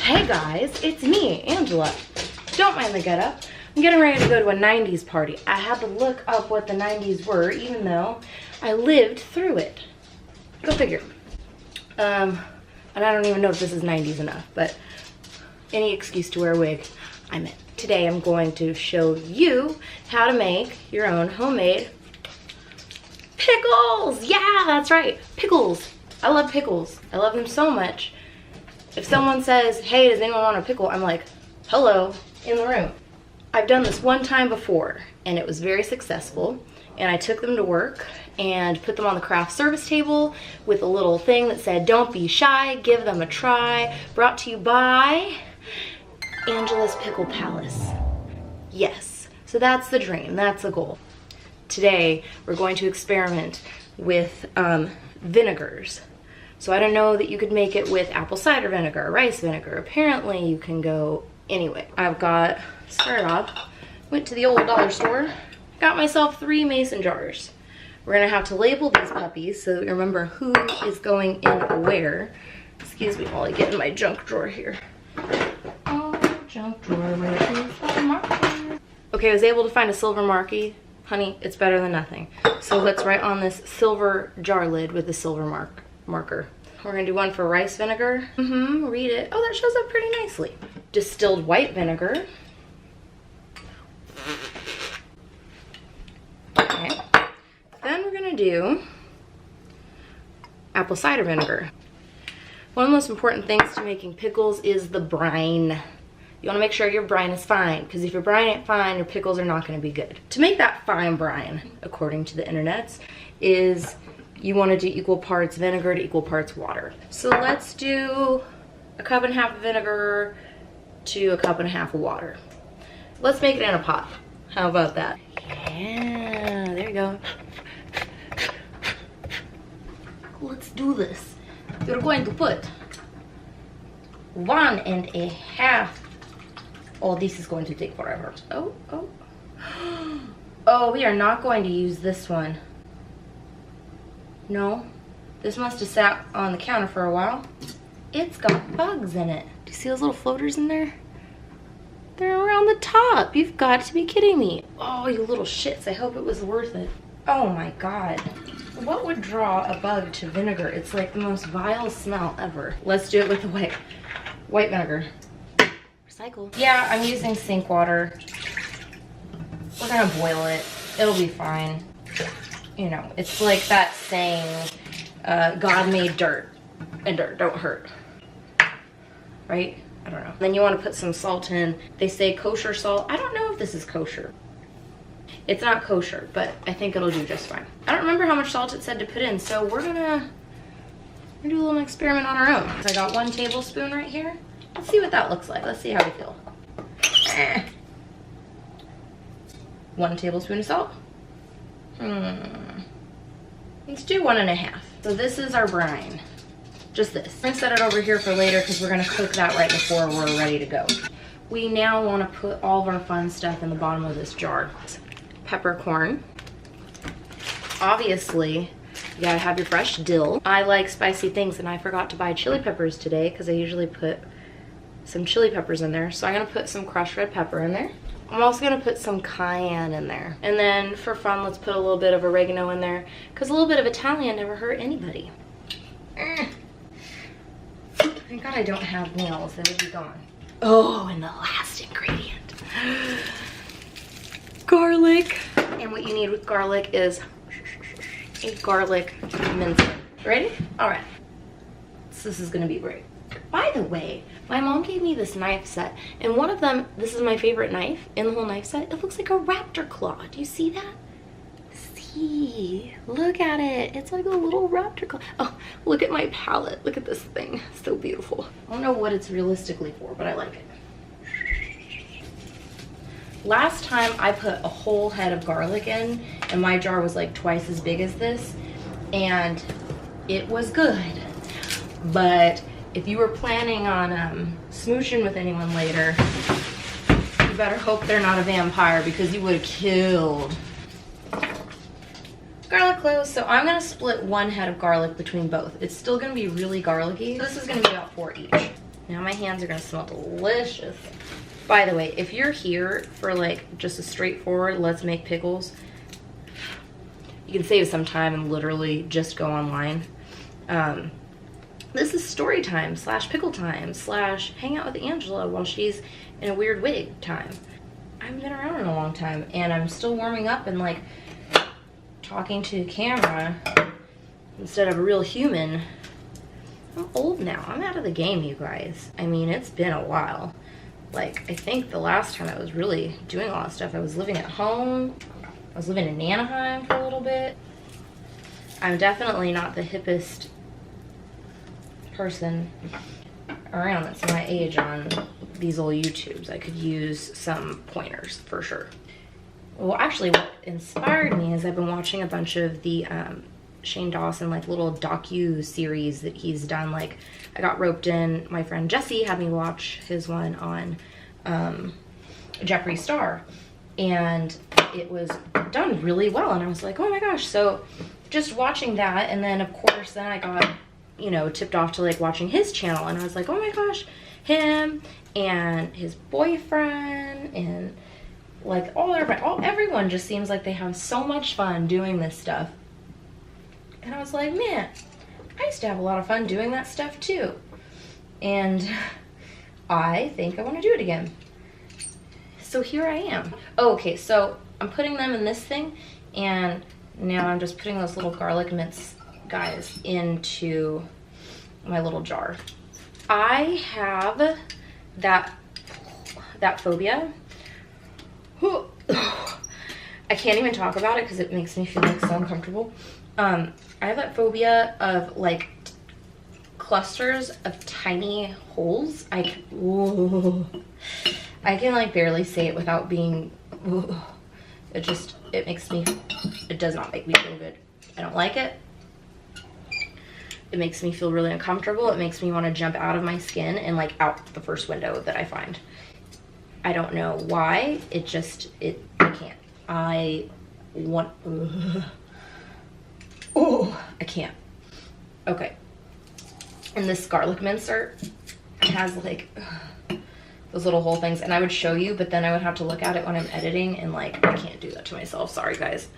Hey guys, it's me, Angela. Don't mind the get up. I'm getting ready to go to a 90s party. I had to look up what the 90s were, even though I lived through it. Go figure. And I don't even know if this is 90s enough, but any excuse to wear a wig, I'm in. Today I'm going to show you how to make your own homemade pickles. Yeah, that's right, pickles. I love pickles. I love them so much. If someone says, hey, does anyone want a pickle? I'm like, hello, in the room. I've done this one time before and it was very successful. And I took them to work and put them on the craft service table with a little thing that said, don't be shy, give them a try. Brought to you by Angela's Pickle Palace. Yes, so that's the dream, that's the goal. Today, we're going to experiment with vinegars. So I don't know that you could make it with apple cider vinegar or rice vinegar. Apparently you can go anyway. I've got, started off, went to the old dollar store, got myself 3 mason jars. We're gonna have to label these puppies so that we remember who is going in where. Excuse me while I get in my junk drawer here. Oh, junk drawer, where is the marker? Okay, I was able to find a silver marquee. Honey, it's better than nothing. So let's write on this silver jar lid with a silver marker. We're gonna do one for rice vinegar. Read it. Oh, that shows up pretty nicely. Distilled white vinegar. Okay. Then we're gonna do apple cider vinegar. One of the most important things to making pickles is the brine. You wanna make sure your brine is fine, because if your brine ain't fine, your pickles are not gonna be good. To make that fine brine, according to the internets, is you wanna do equal parts vinegar to equal parts water. So let's do 1.5 cups of vinegar to 1.5 cups of water. Let's make it in a pot. How about that? Yeah, there you go. Let's do this. We're going to put 1.5. Oh, this is going to take forever. Oh. Oh, we are not going to use this one. No, this must have sat on the counter for a while. It's got bugs in it. Do you see those little floaters in there? They're around the top. You've got to be kidding me. Oh, you little shits. I hope it was worth it. Oh my God. What would draw a bug to vinegar? It's like the most vile smell ever. Let's do it with the white vinegar. Recycle. Yeah, I'm using sink water. We're gonna boil it. It'll be fine. You know, it's like that saying, God made dirt, and dirt don't hurt. Right? I don't know. Then you want to put some salt in. They say kosher salt. I don't know if this is kosher. It's not kosher, but I think it'll do just fine. I don't remember how much salt it said to put in, so we're gonna do a little experiment on our own. So I got 1 tablespoon right here. Let's see what that looks like. Let's see how we feel. 1 tablespoon of salt. Let's do 1.5. So this is our brine. Just this. I'm gonna set it over here for later because we're gonna cook that right before we're ready to go. We now wanna put all of our fun stuff in the bottom of this jar. Peppercorn. Obviously, you gotta have your fresh dill. I like spicy things and I forgot to buy chili peppers today because I usually put some chili peppers in there. So I'm gonna put some crushed red pepper in there. I'm also gonna put some cayenne in there. And then for fun, let's put a little bit of oregano in there because a little bit of Italian never hurt anybody. Thank God I don't have nails, they would be gone. Oh, and the last ingredient. Garlic. And what you need with garlic is a garlic mincer. Ready? All right. So this is gonna be great. By the way, my mom gave me this knife set, and one of them, this is my favorite knife in the whole knife set, it looks like a raptor claw. Do you see that? See, look at it. It's like a little raptor claw. Oh, look at my palette. Look at this thing. So beautiful. I don't know what it's realistically for, but I like it. Last time I put a whole head of garlic in, and my jar was like twice as big as this, and it was good. But if you were planning on smooching with anyone later, you better hope they're not a vampire because you would have killed. Garlic cloves. So I'm gonna split 1 head of garlic between both. It's still gonna be really garlicky. This is gonna be about 4 each. Now my hands are gonna smell delicious. By the way, if you're here for like just a straightforward let's make pickles, you can save some time and literally just go online. This is story time / pickle time / hang out with Angela while she's in a weird wig time. I haven't been around in a long time and I'm still warming up and like talking to the camera instead of a real human. I'm old now. I'm out of the game, you guys. I mean, it's been a while. Like, I think the last time I was really doing a lot of stuff, I was living at home. I was living in Anaheim for a little bit. I'm definitely not the hippest person around that's my age on these old YouTubes. I could use some pointers for sure. Well, actually, what inspired me is I've been watching a bunch of the Shane Dawson like little docu-series that he's done. Like, I got roped in, my friend Jesse had me watch his one on Jeffree Star, and it was done really well, and I was like, oh my gosh. So just watching that, and then of course then I got, you know, tipped off to like watching his channel, and I was like, oh my gosh, him and his boyfriend and like everyone just seems like they have so much fun doing this stuff. And I was like, man, I used to have a lot of fun doing that stuff too. And I think I want to do it again. So here I am. Oh, okay, so I'm putting them in this thing, and now I'm just putting those little garlic mince guys into my little jar. I have that phobia. I can't even talk about it because it makes me feel like so uncomfortable. I have that phobia of like clusters of tiny holes. I can like barely say it without being, it does not make me feel good. I don't like it. It makes me feel really uncomfortable. It makes me want to jump out of my skin and like out the first window that I find. I don't know why. I can't. I can't. Okay. And this garlic mincer has like those little hole things, and I would show you, but then I would have to look at it when I'm editing, and like I can't do that to myself. Sorry guys.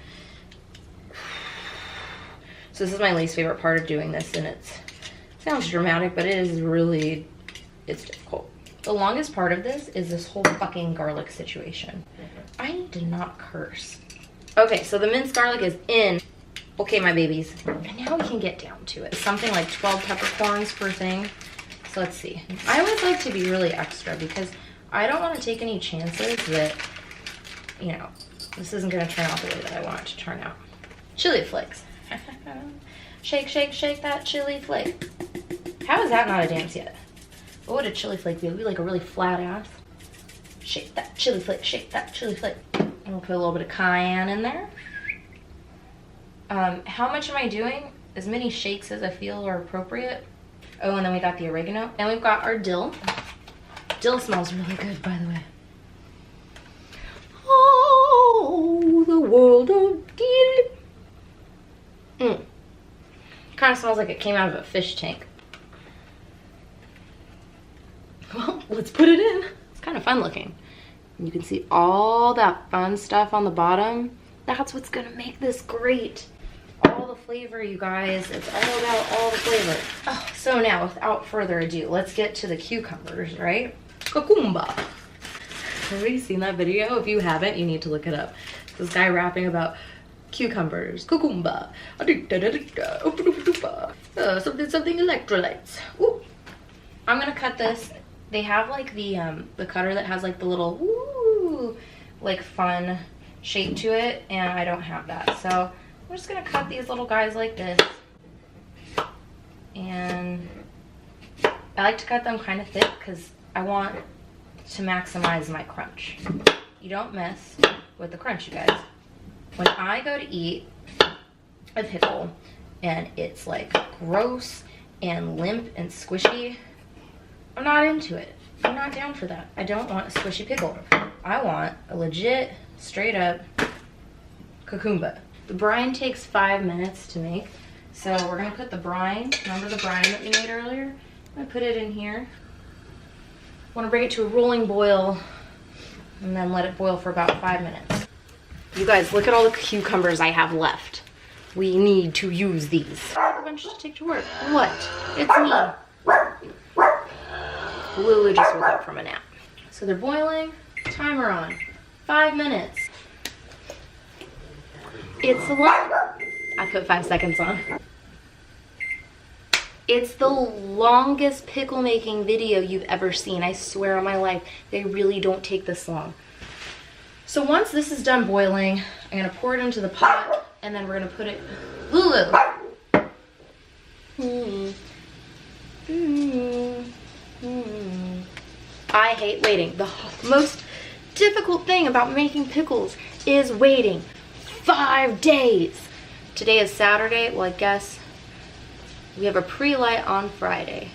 So this is my least favorite part of doing this, and it sounds dramatic, but it's difficult. The longest part of this is this whole fucking garlic situation. I need to not curse. Okay, so the minced garlic is in. Okay, my babies. And now we can get down to it. Something like 12 peppercorns per thing. So let's see. I always like to be really extra because I don't want to take any chances that, you know, this isn't going to turn out the way that I want it to turn out. Chili flakes. Shake, shake, shake that chili flake. How is that not a dance yet? What would a chili flake be? It would be like a really flat ass. Shake that chili flake, shake that chili flake. And we'll put a little bit of cayenne in there. How much am I doing? As many shakes as I feel are appropriate. Oh, and then we got the oregano. And we've got our dill. Dill smells really good, by the way. Oh, the world of dill. Kind of smells like it came out of a fish tank. Well, let's put it in. It's kind of fun looking. And you can see all that fun stuff on the bottom. That's what's gonna make this great. All the flavor, you guys. It's all about all the flavor. Oh, so now, without further ado, let's get to the cucumbers, right? Cucumba. Have you seen that video? If you haven't, you need to look it up. This guy rapping about cucumbers, cucumba, something electrolytes. Ooh. I'm gonna cut this. They have like the cutter that has like the little like fun shape to it, and I don't have that, so I'm just gonna cut these little guys like this. And I like to cut them kind of thick because I want to maximize my crunch. You don't mess with the crunch, you guys. When I go to eat a pickle and it's like gross and limp and squishy, I'm not into it. I'm not down for that. I don't want a squishy pickle. I want a legit, straight up cucumba. The brine takes 5 minutes to make. So we're gonna put the brine, remember the brine that we made earlier? I'm gonna put it in here. Want to bring it to a rolling boil and then let it boil for about 5 minutes. You guys, look at all the cucumbers I have left. We need to use these. I have a bunch to take to work. What? It's me. Lulu just woke up from a nap. So they're boiling. Timer on. 5 minutes. It's the long. I put 5 seconds on. It's the longest pickle making video you've ever seen. I swear on my life, they really don't take this long. So once this is done boiling, I'm gonna pour it into the pot and then we're gonna put it, Lulu. I hate waiting. The most difficult thing about making pickles is waiting 5 days. Today is Saturday. Well, I guess we have a pre-light on Friday.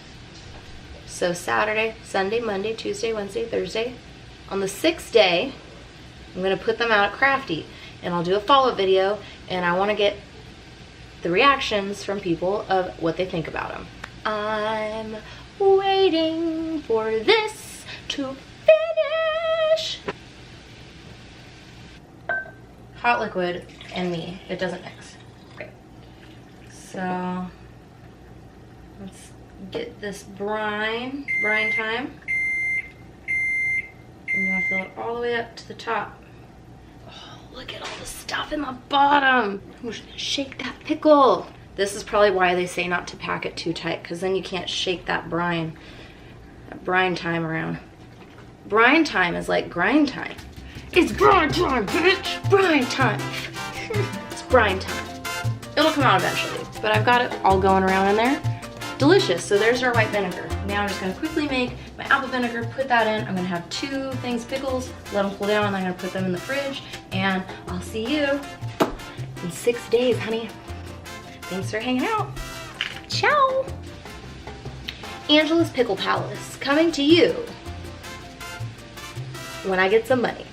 So Saturday, Sunday, Monday, Tuesday, Wednesday, Thursday. On the 6th day, I'm gonna put them out at Crafty and I'll do a follow-up video and I wanna get the reactions from people of what they think about them. I'm waiting for this to finish. Hot liquid and me, it doesn't mix. Okay. So let's get this brine time. And you wanna fill it all the way up to the top. Oh, look at all the stuff in the bottom. I'm just gonna shake that pickle. This is probably why they say not to pack it too tight, because then you can't shake that brine time around. Brine time is like grind time. It's brine time, bitch! Brine time. It's brine time. It'll come out eventually, but I've got it all going around in there. Delicious. So there's our white vinegar. Now I'm just gonna quickly make my apple vinegar, put that in. I'm gonna have 2 things pickles, let them cool down, and I'm gonna put them in the fridge, and I'll see you in 6 days, honey. Thanks for hanging out. Ciao. Angela's Pickle Palace, coming to you when I get some money.